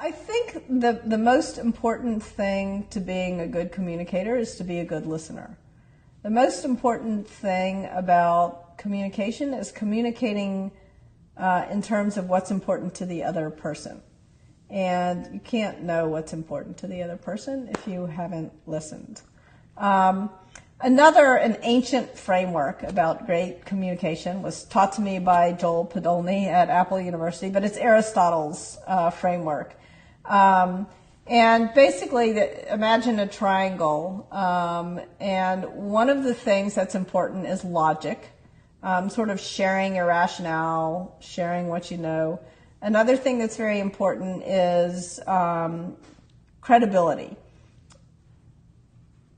I think the most important thing to being a good communicator is to be a good listener. The most important thing about communication is communicating in terms of what's important to the other person. And you can't know what's important to the other person if you haven't listened. An ancient framework about great communication was taught to me by Joel Podolny at Apple University, but it's Aristotle's framework. And basically, imagine a triangle, and one of the things that's important is logic, sort of sharing your rationale, sharing what you know. Another thing that's very important is credibility.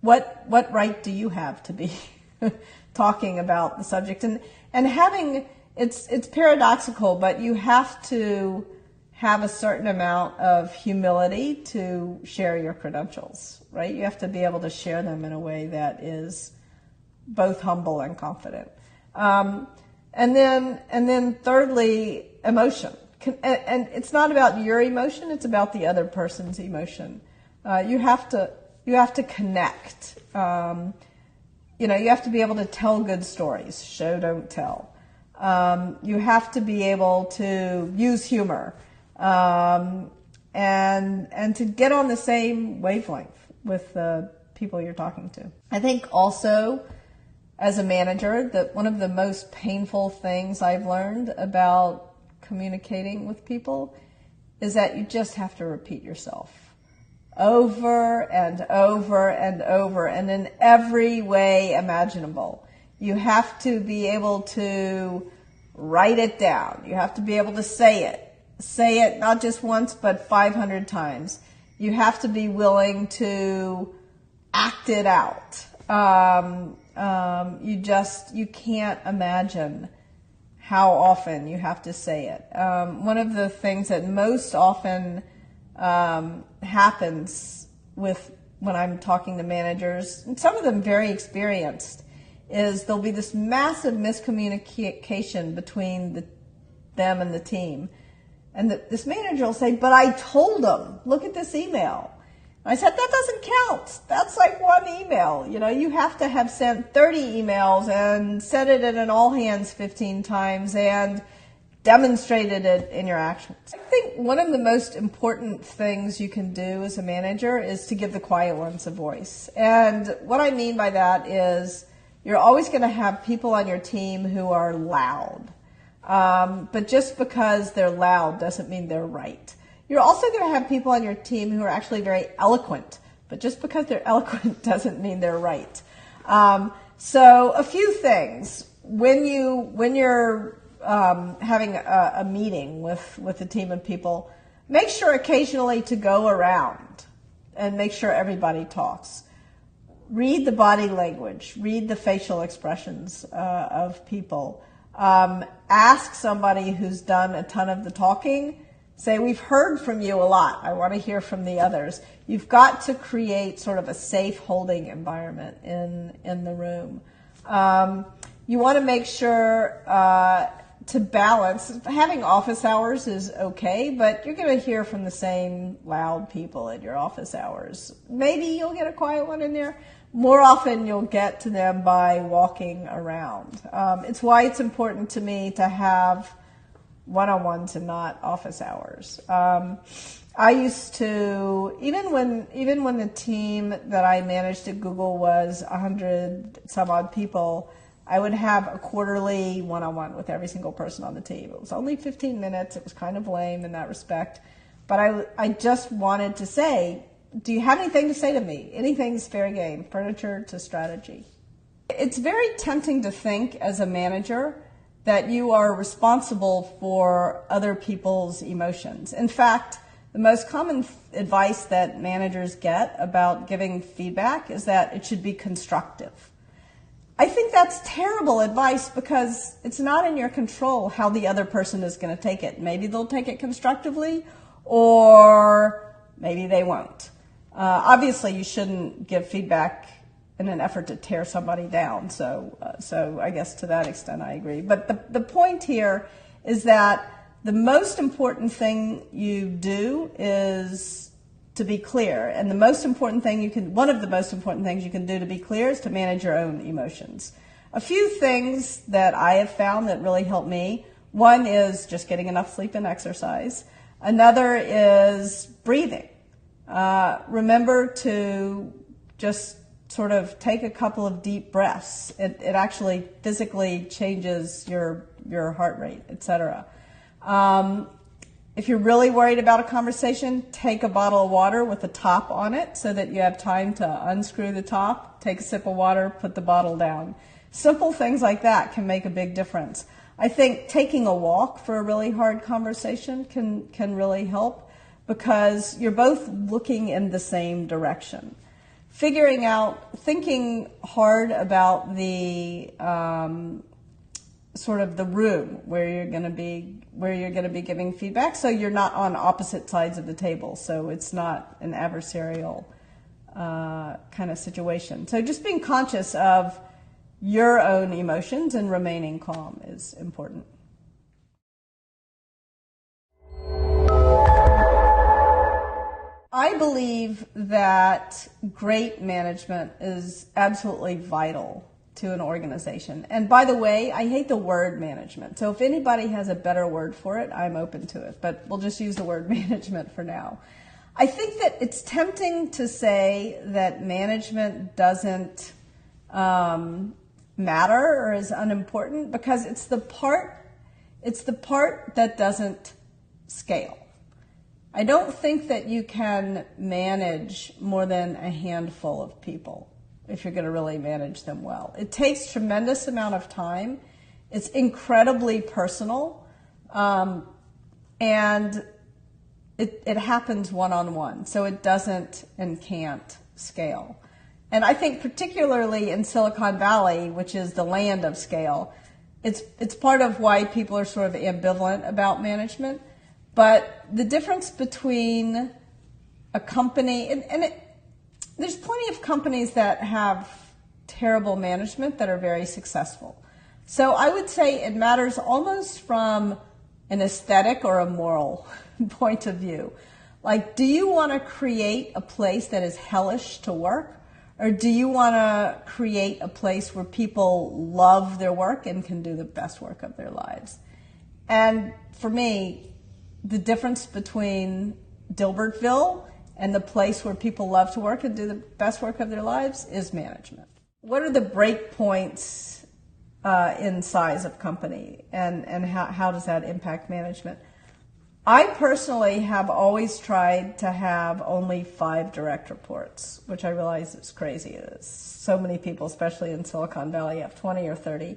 What right do you have to be talking about the subject? And having, it's paradoxical, but you have to have a certain amount of humility to share your credentials, right? You have to be able to share them in a way that is both humble and confident. And then thirdly, emotion. And it's not about your emotion, it's about the other person's emotion. You have to connect. You have to be able to tell good stories, show, don't tell. You have to be able to use humor, and to get on the same wavelength with the people you're talking to. I think also, as a manager, that one of the most painful things I've learned about communicating with people is that you just have to repeat yourself over and over and over, and in every way imaginable. You have to be able to write it down. You have to be able to say it. Say it not just once, but 500 times. You have to be willing to act it out. You can't imagine how often you have to say it. One of the things that most often happens when I'm talking to managers, and some of them very experienced, is there'll be this massive miscommunication between them and the team. And this manager will say, but I told them, look at this email. I said, that doesn't count. That's like one email. You have to have sent 30 emails and said it in an all hands 15 times and demonstrated it in your actions. I think one of the most important things you can do as a manager is to give the quiet ones a voice. And what I mean by that is you're always going to have people on your team who are loud. But just because they're loud doesn't mean they're right. You're also going to have people on your team who are actually very eloquent, but just because they're eloquent doesn't mean they're right. So a few things. When you're having a meeting with a team of people, make sure occasionally to go around and make sure everybody talks. Read the body language. Read the facial expressions of people. Ask somebody who's done a ton of the talking. Say, we've heard from you a lot. I want to hear from the others. You've got to create sort of a safe holding environment in the room. You want to make sure to balance. Having office hours is okay, but you're going to hear from the same loud people at your office hours. Maybe you'll get a quiet one in there. More often you'll get to them by walking around. It's why it's important to me to have one-on-ones and not office hours. I used to, even when the team that I managed at Google was 100 some odd people, I would have a quarterly one-on-one with every single person on the team. It was only 15 minutes. It was kind of lame in that respect. But I just wanted to say, do you have anything to say to me? Anything's fair game, furniture to strategy. It's very tempting to think as a manager that you are responsible for other people's emotions. In fact, the most common advice that managers get about giving feedback is that it should be constructive. I think that's terrible advice because it's not in your control how the other person is going to take it. Maybe they'll take it constructively or maybe they won't. Obviously, you shouldn't give feedback in an effort to tear somebody down. So I guess to that extent I agree. But the point here is that the most important thing you do is to be clear. And one of the most important things you can do to be clear is to manage your own emotions. A few things that I have found that really help me. One is just getting enough sleep and exercise. Another is breathing. Remember to just sort of take a couple of deep breaths. It actually physically changes your heart rate, etc. If you're really worried about a conversation, take a bottle of water with the top on it so that you have time to unscrew the top, take a sip of water, put the bottle down. Simple things like that can make a big difference. I think taking a walk for a really hard conversation can really help because you're both looking in the same direction. Thinking hard about the sort of the room where you're going to be giving feedback, so you're not on opposite sides of the table, so it's not an adversarial kind of situation. So just being conscious of your own emotions and remaining calm is important. I believe that great management is absolutely vital to an organization. And by the way, I hate the word management. So if anybody has a better word for it, I'm open to it. But we'll just use the word management for now. I think that it's tempting to say that management doesn't matter or is unimportant because it's the part that doesn't scale. I don't think that you can manage more than a handful of people if you're going to really manage them well. It takes tremendous amount of time. It's incredibly personal, and it happens one-on-one, so it doesn't and can't scale. And I think particularly in Silicon Valley, which is the land of scale, it's part of why people are sort of ambivalent about management. But the difference between a company, there's plenty of companies that have terrible management that are very successful. So I would say it matters almost from an aesthetic or a moral point of view. Like, do you want to create a place that is hellish to work? Or do you want to create a place where people love their work and can do the best work of their lives? And for me, the difference between Dilbertville and the place where people love to work and do the best work of their lives is management. What are the break points in size of company, and how does that impact management? I personally have always tried to have only 5 direct reports, which I realize is crazy. So many people, especially in Silicon Valley, have 20 or 30.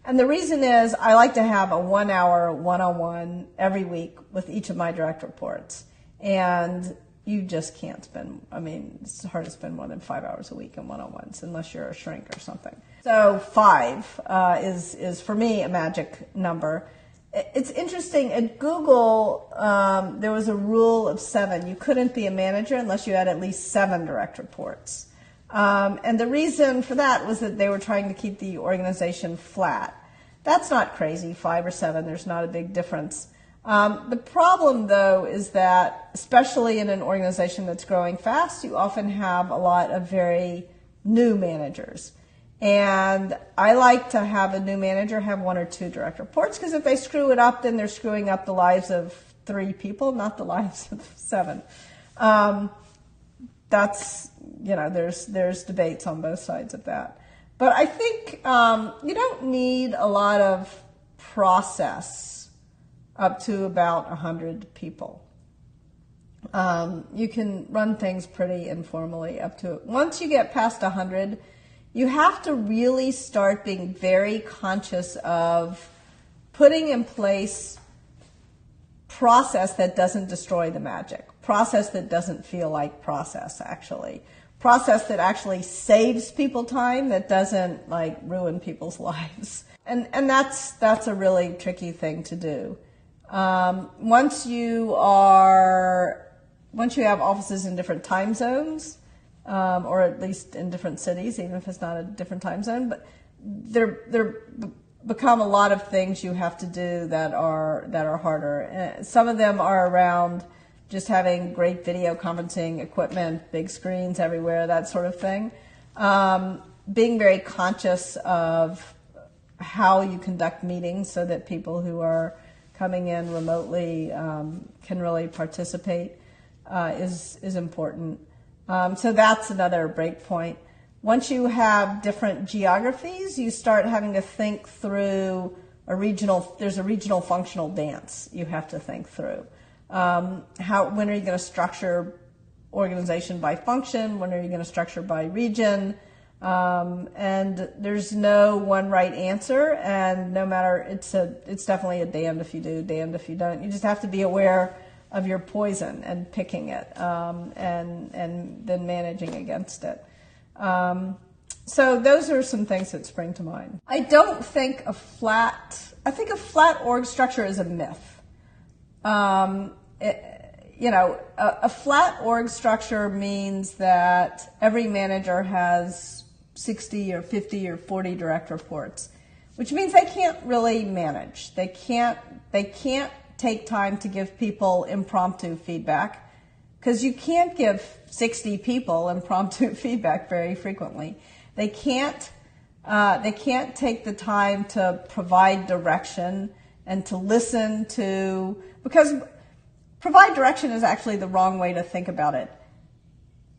And the reason is I like to have a 1-hour one-on-one every week with each of my direct reports. And you just can't spend, it's hard to spend more than 5 hours a week in one-on-ones unless you're a shrink or something. So 5 is for me a magic number. It's interesting, at Google, there was a rule of 7. You couldn't be a manager unless you had at least 7 direct reports. And the reason for that was that they were trying to keep the organization flat. That's not crazy, 5 or 7, there's not a big difference. The problem, though, is that, especially in an organization that's growing fast, you often have a lot of very new managers. And I like to have a new manager have 1 or 2 direct reports, because if they screw it up, then they're screwing up the lives of 3 people, not the lives of 7. That's, there's debates on both sides of that. But I think you don't need a lot of process up to about 100 people. You can run things pretty informally up to it. Once you get past 100, you have to really start being very conscious of putting in place process that doesn't destroy the magic, process that doesn't feel like process, actually, process that actually saves people time, that doesn't ruin people's lives. And that's a really tricky thing to do. Once you have offices in different time zones, or at least in different cities, even if it's not a different time zone, but they're become a lot of things you have to do that are harder. Some of them are around just having great video conferencing equipment, big screens everywhere, that sort of thing. Being very conscious of how you conduct meetings so that people who are coming in remotely can really participate is important. So that's another break point. Once you have different geographies, you start having to think through there's a regional functional dance you have to think through. When are you going to structure organization by function? When are you going to structure by region? And there's no one right answer, and no matter, it's definitely a damned if you do, damned if you don't. You just have to be aware of your poison and picking it, and then managing against it. So those are some things that spring to mind. I think a flat org structure is a myth. A flat org structure means that every manager has 60 or 50 or 40 direct reports, which means they can't really manage. They can't take time to give people impromptu feedback, because you can't give 60 people impromptu feedback very frequently. They can't take the time to provide direction and to listen to, because provide direction is actually the wrong way to think about it.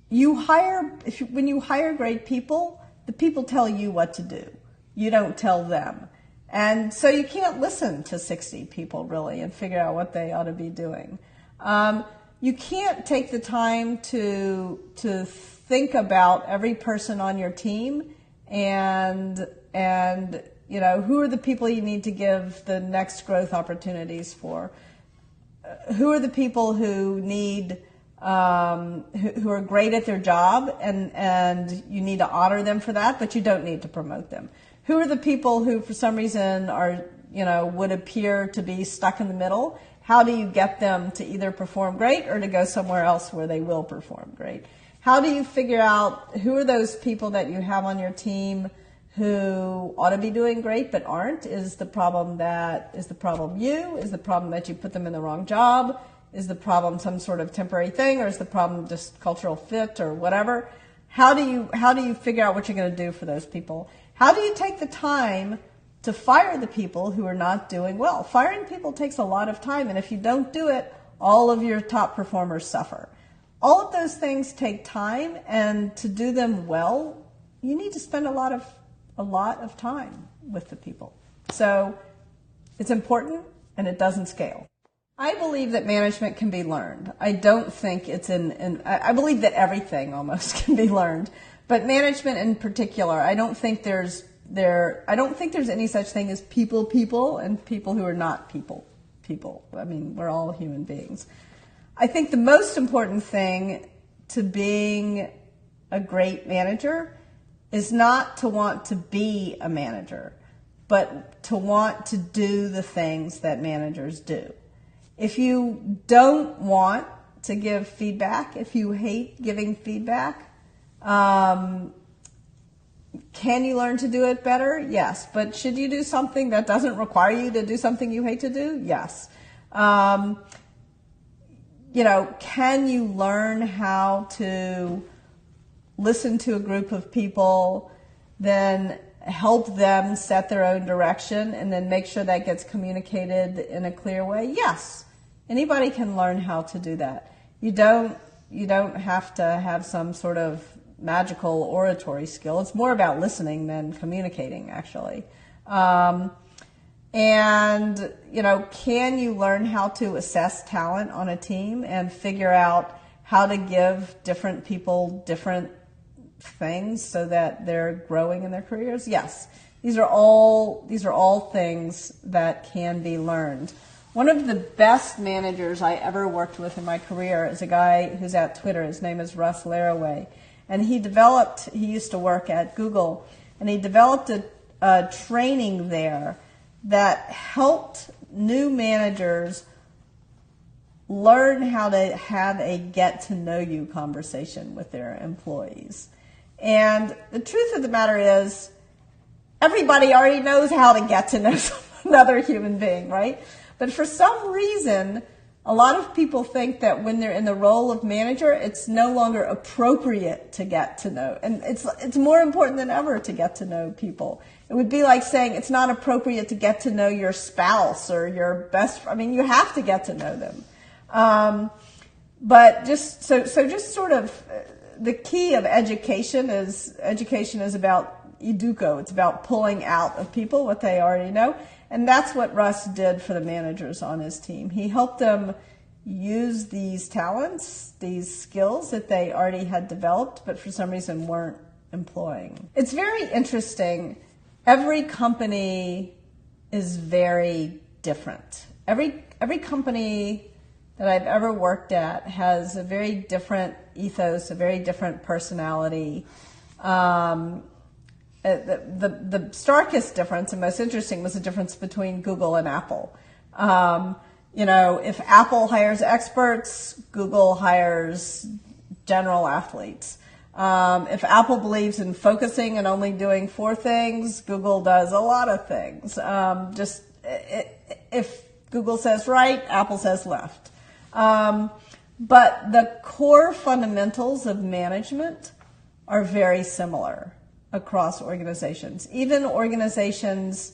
When you hire great people, the people tell you what to do. You don't tell them. And so you can't listen to 60 people really and figure out what they ought to be doing. You can't take the time to think about every person on your team and who are the people you need to give the next growth opportunities for. Who are the people who need who are great at their job, and you need to honor them for that, but you don't need to promote them. Who are the people who for some reason would appear to be stuck in the middle? How do you get them to either perform great or to go somewhere else where they will perform great? How do you figure out who are those people that you have on your team who ought to be doing great but aren't? Is the problem you? Is the problem that you put them in the wrong job? Is the problem some sort of temporary thing, or is the problem just cultural fit or whatever? How do you figure out what you're going to do for those people? How do you take the time to fire the people who are not doing well? Firing people takes a lot of time, and if you don't do it, all of your top performers suffer. All of those things take time, and to do them well, you need to spend a lot of time with the people. So it's important, and it doesn't scale. I believe that management can be learned. I don't think I believe that everything almost can be learned, but management in particular, I don't think there's any such thing as people and people who are not people. I mean, we're all human beings. I think the most important thing to being a great manager is not to want to be a manager, but to want to do the things that managers do. If you don't want to give feedback, if you hate giving feedback, can you learn to do it better? Yes. But should you do something that doesn't require you to do something you hate to do? Yes. Can you learn how to listen to a group of people, then help them set their own direction, and then make sure that gets communicated in a clear way? Yes. Anybody can learn how to do that. You don't have to have some sort of magical oratory skill. It's more about listening than communicating, actually. Can you learn how to assess talent on a team and figure out how to give different people different things so that they're growing in their careers? Yes. These are all things that can be learned. One of the best managers I ever worked with in my career is a guy who's at Twitter. His name is Russ Laraway. And he used to work at Google, and he developed a training there that helped new managers learn how to have a get-to-know-you conversation with their employees. And the truth of the matter is, everybody already knows how to get to know another human being, right? But for some reason, a lot of people think that when they're in the role of manager, it's no longer appropriate to get to know. And it's more important than ever to get to know people. It would be like saying it's not appropriate to get to know your spouse or your best. I mean, you have to get to know them. But just sort of the key of education is about educo. It's about pulling out of people what they already know. And that's what Russ did for the managers on his team. He helped them use these talents, these skills that they already had developed, but for some reason weren't employing. It's very interesting. Every company is very different. Every company that I've ever worked at has a very different ethos, a very different personality. The starkest difference and most interesting was the difference between Google and Apple. If Apple hires experts, Google hires general athletes. If Apple believes in focusing and only doing 4 things, Google does a lot of things. If Google says right, Apple says left. But the core fundamentals of management are very similar across organizations. Even organizations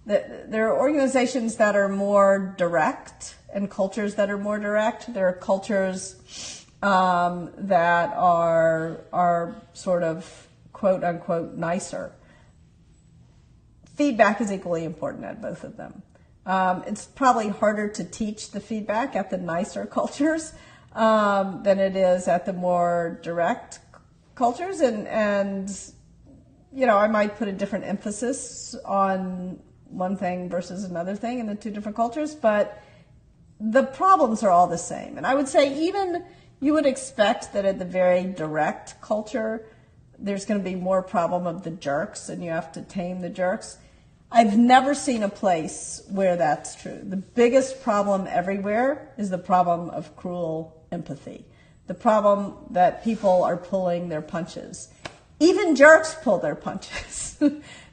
there are organizations that are more direct and cultures that are more direct. There are cultures that are sort of quote unquote nicer. Feedback is equally important at both of them. It's probably harder to teach the feedback at the nicer cultures than it is at the more direct cultures, and I might put a different emphasis on one thing versus another thing in the 2 different cultures, but the problems are all the same. And I would say even you would expect that at the very direct culture, there's going to be more problem of the jerks, and you have to tame the jerks. I've never seen a place where that's true. The biggest problem everywhere is the problem of cruel empathy. The problem that people are pulling their punches. Even jerks pull their punches.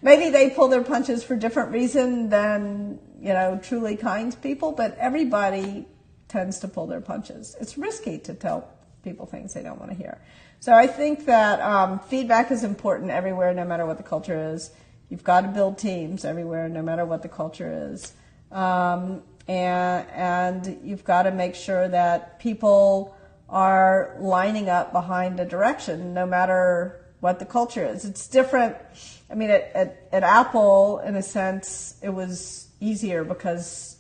Maybe they pull their punches for different reason than, truly kind people, but everybody tends to pull their punches. It's risky to tell people things they don't want to hear. So I think that feedback is important everywhere, no matter what the culture is. You've got to build teams everywhere, no matter what the culture is. And you've got to make sure that people are lining up behind a direction, no matter what the culture is. It's different. I mean, at Apple, in a sense, it was easier because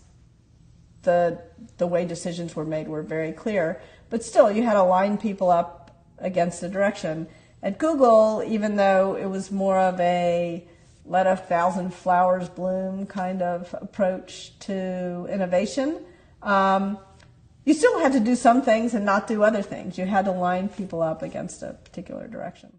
the way decisions were made were very clear. But still, you had to line people up against the direction. At Google, even though it was more of a let 1,000 flowers bloom kind of approach to innovation, you still had to do some things and not do other things. You had to line people up against a particular direction.